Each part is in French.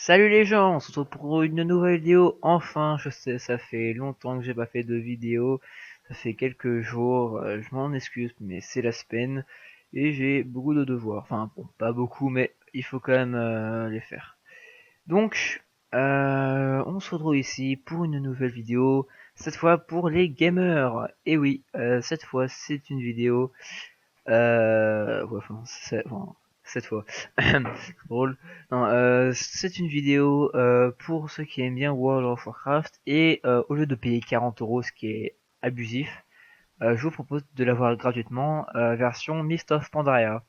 Salut les gens, on se retrouve pour une nouvelle vidéo. Enfin, je sais, ça fait longtemps que j'ai pas fait de vidéo. Ça fait quelques jours, je m'en excuse, mais c'est la semaine et j'ai beaucoup de devoirs. Enfin, bon, pas beaucoup, mais il faut quand même les faire. Donc, on se retrouve ici pour une nouvelle vidéo. Cette fois pour les gamers. Et oui, cette fois c'est une vidéo ouais, enfin, cette fois. Drôle. Non, c'est une vidéo pour ceux qui aiment bien World of Warcraft et au lieu de payer 40 €, ce qui est abusif, je vous propose de l'avoir gratuitement, version Mist of Pandaria.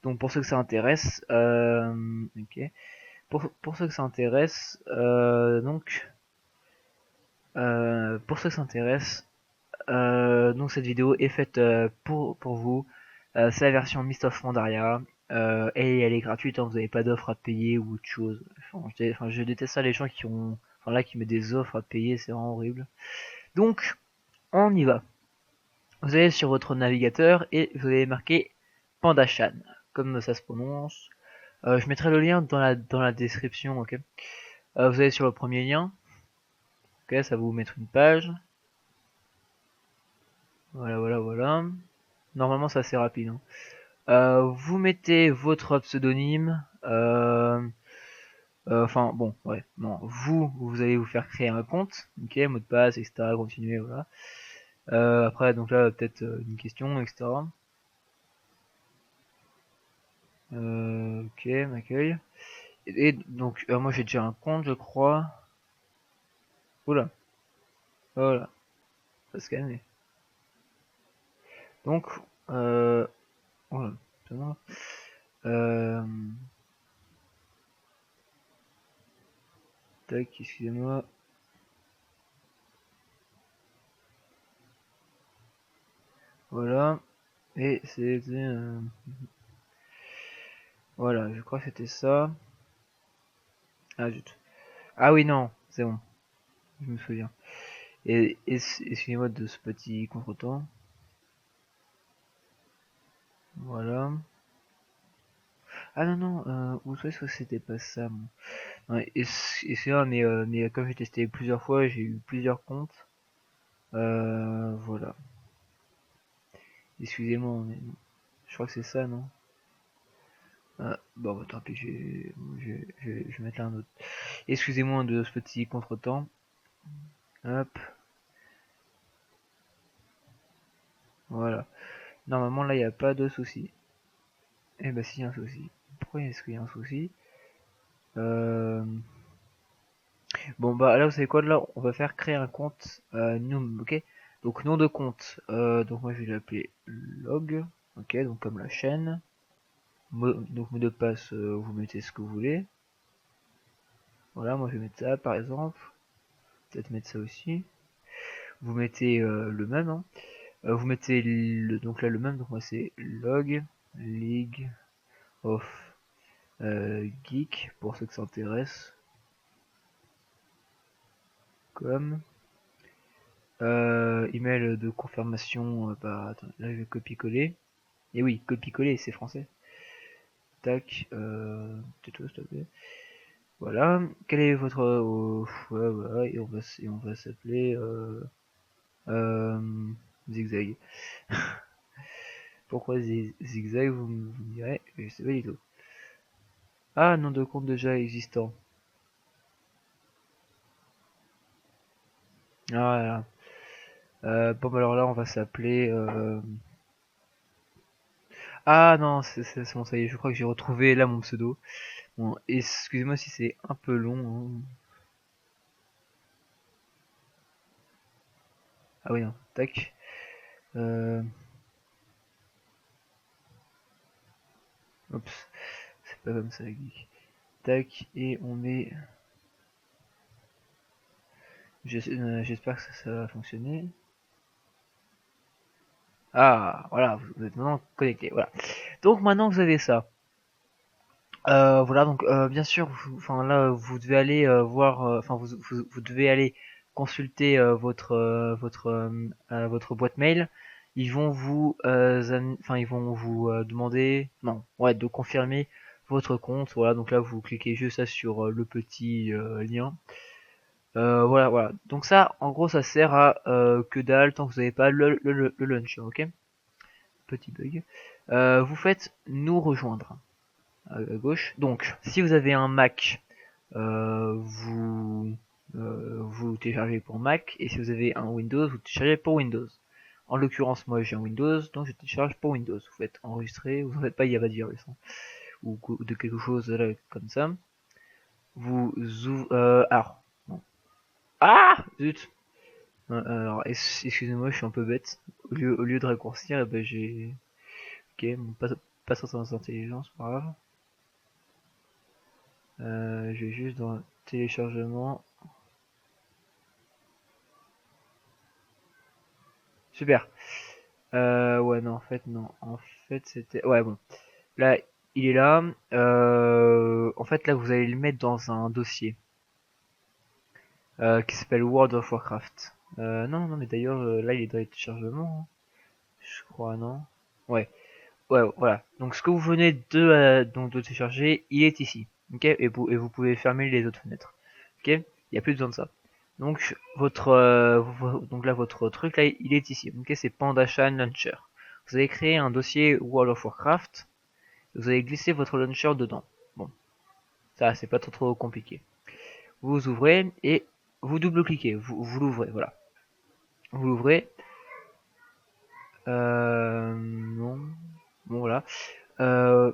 Donc pour ceux que ça intéresse, ok. Pour ceux que ça intéresse, pour ceux que ça intéresse, donc cette vidéo est faite pour vous. C'est la version Mist of Pandaria. Et elle est gratuite, hein, vous n'avez pas d'offre à payer ou autre chose. Enfin, je déteste ça les gens qui ont. Enfin là qui mettent des offres à payer, c'est vraiment horrible. Donc on y va. Vous allez sur votre navigateur et vous allez marquer Pandachan, comme ça se prononce. Je mettrai le lien dans la description, ok. Vous allez sur le premier lien, ok, ça va vous mettre une page. Voilà, voilà, voilà. Normalement c'est assez rapide, hein. Vous mettez votre pseudonyme. Enfin bon, ouais, non. Vous allez vous faire créer un compte, ok, mot de passe, etc. Continuer, voilà. Après, donc là, peut-être une question, etc. Ok, m'accueille. Et donc, moi j'ai déjà un compte, je crois. Oula, voilà, ça scanne. Donc, voilà, euh, tac, excusez-moi. Voilà, et c'était voilà, je crois que c'était ça. Ah, ah oui, non, c'est bon, je me souviens. Et excusez-moi de ce petit contretemps. Voilà. Ah non, non, ou soit c'était pas ça. Bon. Ouais, et c'est vrai, mais comme j'ai testé plusieurs fois, j'ai eu plusieurs comptes. Voilà. Excusez-moi, mais je crois que c'est ça, non? Ah, bon, bah, tant pis, je vais mettre là un autre. Excusez-moi de ce petit contretemps. Hop, voilà. Normalement, là, il n'y a pas de souci. Eh bah, si, y a un souci. Pourquoi est-ce qu'il y a un souci? euh... Bon, bah, là, vous savez quoi, là, on va faire créer un compte, ok? Donc, nom de compte, donc moi, je vais l'appeler log, ok? Donc, comme la chaîne. Donc, mot de passe, vous mettez ce que vous voulez. Voilà, moi, je vais mettre ça, par exemple. Peut-être mettre ça aussi. Vous mettez le même, hein. Vous mettez donc là le même, donc moi c'est log League of Geek pour ceux que ça intéresse. Comme email de confirmation, bah attends, là je vais copier-coller. Et oui, copier-coller, c'est français. Tac, tais-toi s'il te plaît. Voilà, quel est votre ouais, voilà, et on va s'appeler euh, zigzag. Pourquoi zigzag, vous me direz, je sais pas du tout. Ah, nom de compte déjà existant. Ah, voilà. Bon, bah alors là, on va s'appeler. Ah non, c'est bon, ça y est, je crois que j'ai retrouvé là mon pseudo. Bon, excusez-moi si c'est un peu long, hein. Ah oui, non, tac. Euh... Oups, c'est pas comme ça, geek. Tac, et on met. J'espère que ça va fonctionner. Ah, voilà, vous êtes maintenant connecté, voilà. Donc maintenant vous avez ça. Voilà, donc bien sûr, enfin là, vous devez aller voir, enfin vous devez aller consulter votre boîte mail. Ils vont vous, enfin ils vont vous demander, non, ouais, de confirmer votre compte. Voilà, donc là vous cliquez juste là sur le petit lien. Voilà, voilà. Donc ça, en gros, ça sert à que dalle tant que vous n'avez pas le launcher, ok? Petit bug. Vous faites nous rejoindre à gauche. Donc, si vous avez un Mac, vous téléchargez pour Mac, et si vous avez un Windows, vous téléchargez pour Windows. En l'occurrence, moi j'ai un Windows, donc je télécharge pour Windows. Vous faites enregistrer, vous en faites pas, il y a pas de virus, hein, ou de quelque chose là, comme ça. Vous ouvrez, alors, bon. Ah, zut. Alors, excusez-moi, je suis un peu bête. Au lieu de raccourcir, eh ben, j'ai, ok, bon, pas sans intelligence, pas grave. Je vais juste dans téléchargement. Super. Ouais, non, en fait, non. En fait, c'était... Ouais, bon. Là, il est là. En fait, là, vous allez le mettre dans un dossier qui s'appelle World of Warcraft. Non, non, mais d'ailleurs, là, il est dans les téléchargements, hein. Je crois, non? Ouais. Ouais, voilà. Donc, ce que vous venez de télécharger, il est ici. Ok? Et vous pouvez fermer les autres fenêtres. Ok? Il n'y a plus besoin de ça. Donc, donc là, votre truc, là, il est ici. Ok? C'est PandaShine Launcher. Vous allez créer un dossier World of Warcraft. Vous allez glisser votre launcher dedans. Bon, ça, c'est pas trop compliqué. Vous ouvrez et vous double-cliquez. Vous l'ouvrez, voilà. Vous l'ouvrez. Non. Bon, voilà. Bon,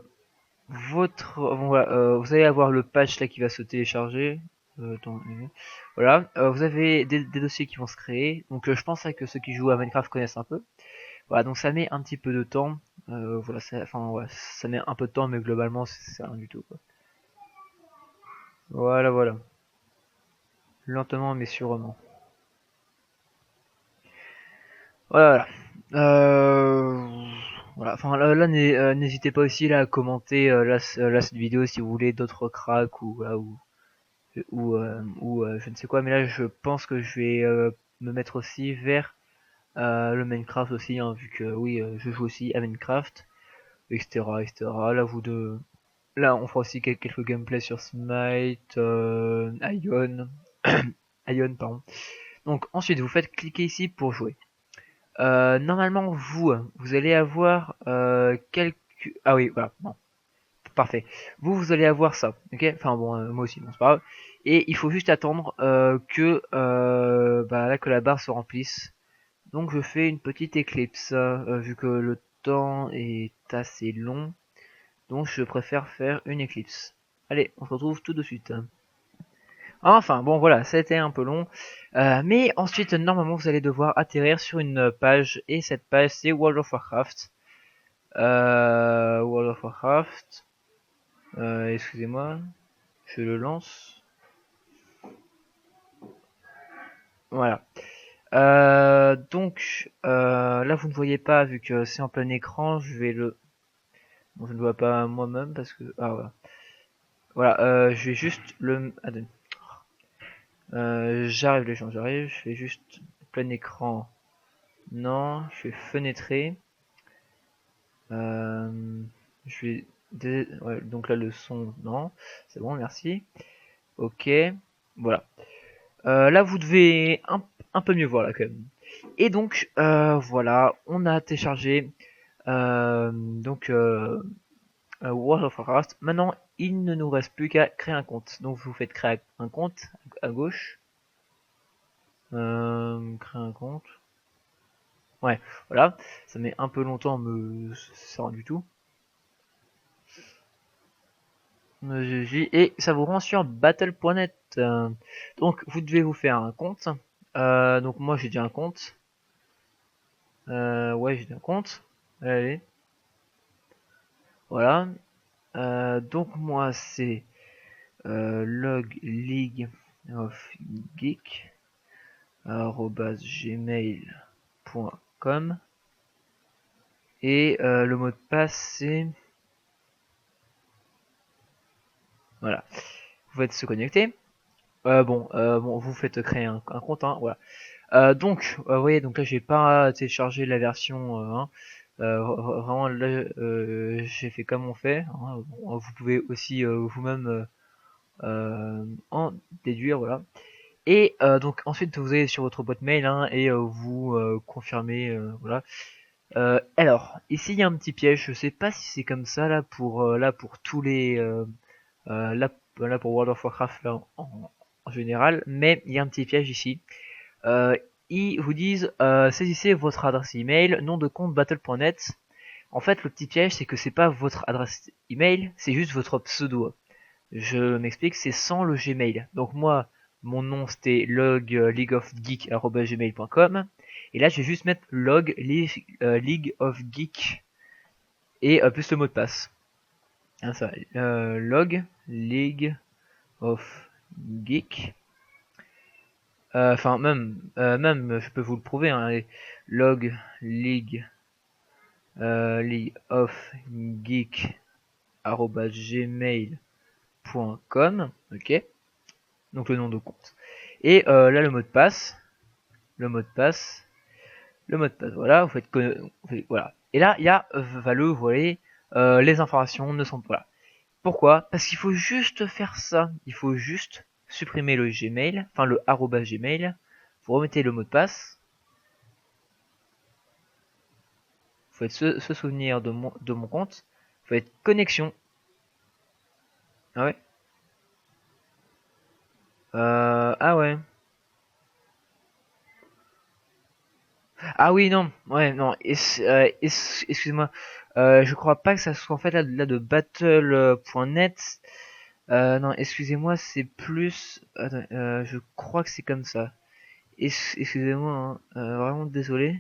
voilà, vous allez avoir le patch là qui va se télécharger. Voilà, vous avez des dossiers qui vont se créer. Donc je pense que ceux qui jouent à Minecraft connaissent un peu. Voilà, donc ça met un petit peu de temps. Voilà, enfin ouais, ça met un peu de temps, mais globalement c'est rien du tout, quoi. Voilà, voilà. Lentement mais sûrement. Voilà, voilà. Voilà. Enfin là, n'hésitez pas aussi là à commenter là, cette vidéo si vous voulez d'autres cracks ou je ne sais quoi, mais là je pense que je vais me mettre aussi vers le Minecraft aussi, hein, vu que oui, je joue aussi à Minecraft, etc., etc. Là on fera aussi quelques gameplays sur Smite, Ion, Ion, pardon. Donc ensuite vous faites cliquer ici pour jouer. Normalement vous allez avoir quelques... Ah oui, voilà, bon, parfait. Vous allez avoir ça, ok? Enfin bon, moi aussi, bon c'est pas grave. Et il faut juste attendre que la barre se remplisse. Donc je fais une petite éclipse, vu que le temps est assez long. Donc je préfère faire une éclipse. Allez, on se retrouve tout de suite. Enfin, bon voilà, ça a été un peu long. Mais ensuite, normalement, vous allez devoir atterrir sur une page. Et cette page, c'est World of Warcraft. World of Warcraft. Excusez-moi, je le lance. Voilà. Donc, là, vous ne voyez pas, vu que c'est en plein écran, je vais le... Bon, je ne vois pas moi-même, parce que... Ah, voilà. Voilà, je vais juste le... Attends. J'arrive les gens, j'arrive, je fais juste plein écran. Non, je fais fenêtrer. Je vais... Ouais, donc là, le son, non. C'est bon, merci. Ok, voilà. Là, vous devez un peu mieux voir, là, quand même. Et donc, voilà, on a téléchargé World of Warcraft. Maintenant, il ne nous reste plus qu'à créer un compte. Donc, vous faites créer un compte à gauche. Créer un compte. Ouais, voilà. Ça met un peu longtemps, mais ça rend du tout. Et ça vous rend sur battle.net. Donc, vous devez vous faire un compte. Donc, moi, j'ai déjà un compte. Ouais, j'ai déjà un compte. Allez. Voilà. Donc, moi, c'est log league of geek @gmail.com et le mot de passe c'est voilà. Vous faites se connecter. Bon, vous faites créer un compte, hein, voilà. Donc, vous voyez, donc là j'ai pas téléchargé la version 1. Vraiment là, j'ai fait comme on fait, hein. Bon, vous pouvez aussi vous-même en déduire, voilà. Et donc ensuite vous allez sur votre boîte mail, hein, et vous confirmez, voilà. Alors ici il y a un petit piège, je sais pas si c'est comme ça là pour tous les là pour World of Warcraft là, en général, mais il y a un petit piège ici. Euh, Ils vous disent saisissez votre adresse email, nom de compte battle.net. En fait, le petit piège, c'est que c'est pas votre adresse email, c'est juste votre pseudo. Je m'explique, c'est sans le Gmail. Donc moi, mon nom c'était log leagueofgeek@gmail.com, et là je vais juste mettre log League of Geek et plus le mot de passe. Hein, ça, log League of Geek. Enfin même je peux vous le prouver, hein, log League of Geek @gmail.com, ok, donc le nom de compte, et là le mot de passe, le mot de passe, le mot de passe, voilà, voilà, et là il y a vous voyez, les informations ne sont pas là. Pourquoi? Parce qu'il faut juste faire ça, il faut juste supprimer le Gmail, enfin le @gmail, vous remettez le mot de passe, vous faites se souvenir de mon compte, vous faites connexion. Ah ouais. Ah ouais. Ah oui, non, ouais, non, excuse-moi, je crois pas que ça soit en fait là de battle.net. Non, excusez-moi, c'est plus. Attends, je crois que c'est comme ça. Excusez-moi, hein, vraiment désolé.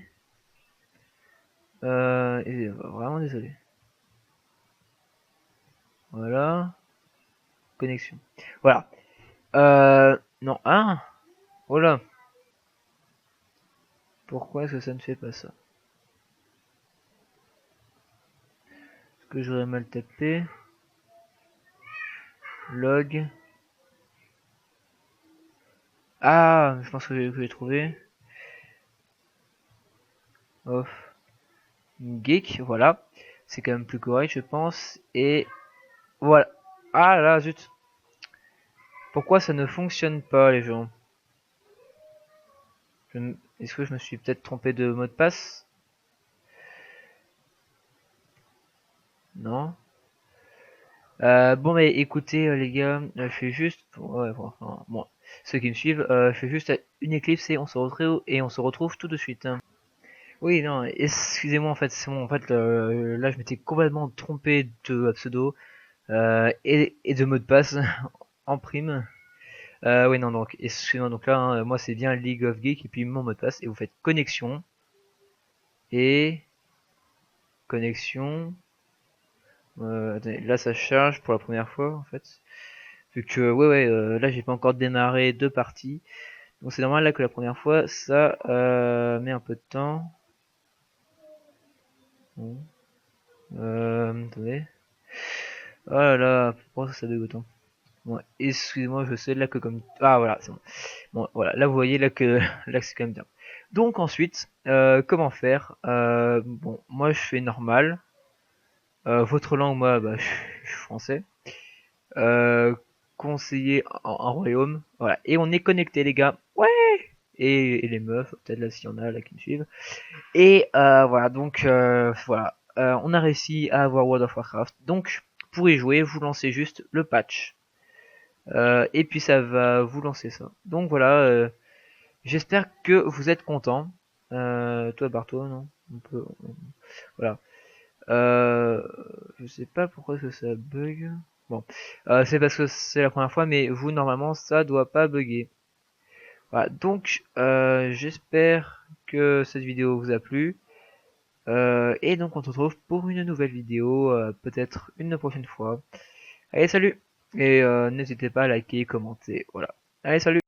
Vraiment désolé. Voilà, connexion. Voilà. Non, ah, voilà. Pourquoi est-ce que ça ne fait pas ça? Est-ce que j'aurais mal tapé? Log. Ah, je pense que j'ai trouvé. Off. Geek, voilà. C'est quand même plus correct, je pense. Et voilà. Ah là, zut. Pourquoi ça ne fonctionne pas, les gens? Est-ce que je me suis peut-être trompé de mot de passe? Non. Bon, mais écoutez, les gars, je fais juste, ouais, bon, ceux qui me suivent, je fais juste une éclipse et on se retrouve tout de suite, hein. Oui, non, excusez-moi, en fait, c'est bon, en fait, là, je m'étais complètement trompé de pseudo et de mot de passe en prime. Oui, non, donc, excusez-moi, donc là, hein, moi, c'est bien League of Geek et puis mon mot de passe, et vous faites connexion et connexion. Attendez, là, ça charge pour la première fois, en fait. Vu que, ouais, là, j'ai pas encore démarré deux parties. Donc, c'est normal, là, que la première fois, ça met un peu de temps. Bon. Attendez. Oh là là, pourquoi ça bug autant? Bon, excusez-moi, je sais là que comme... Ah voilà, c'est bon. Bon, voilà, là vous voyez là que là c'est quand même bien. Donc ensuite, comment faire? Bon, moi je fais normal. Votre langue, moi, bah, je suis français. Euh, Conseiller en royaume. Voilà, et on est connecté les gars. Ouais. Et les meufs, peut-être là s'il y en a là qui me suivent. Et voilà, donc voilà, on a réussi à avoir World of Warcraft. Donc pour y jouer, vous lancez juste le patch. Et puis ça va vous lancer ça. Donc voilà, j'espère que vous êtes content. Toi Barto, non? Voilà. Je sais pas pourquoi que ça bug. Bon, c'est parce que c'est la première fois, mais vous normalement ça doit pas bugger. Voilà, donc j'espère que cette vidéo vous a plu. Et donc on se retrouve pour une nouvelle vidéo, peut-être une prochaine fois. Allez, salut! Et n'hésitez pas à liker, commenter, voilà. Allez, salut!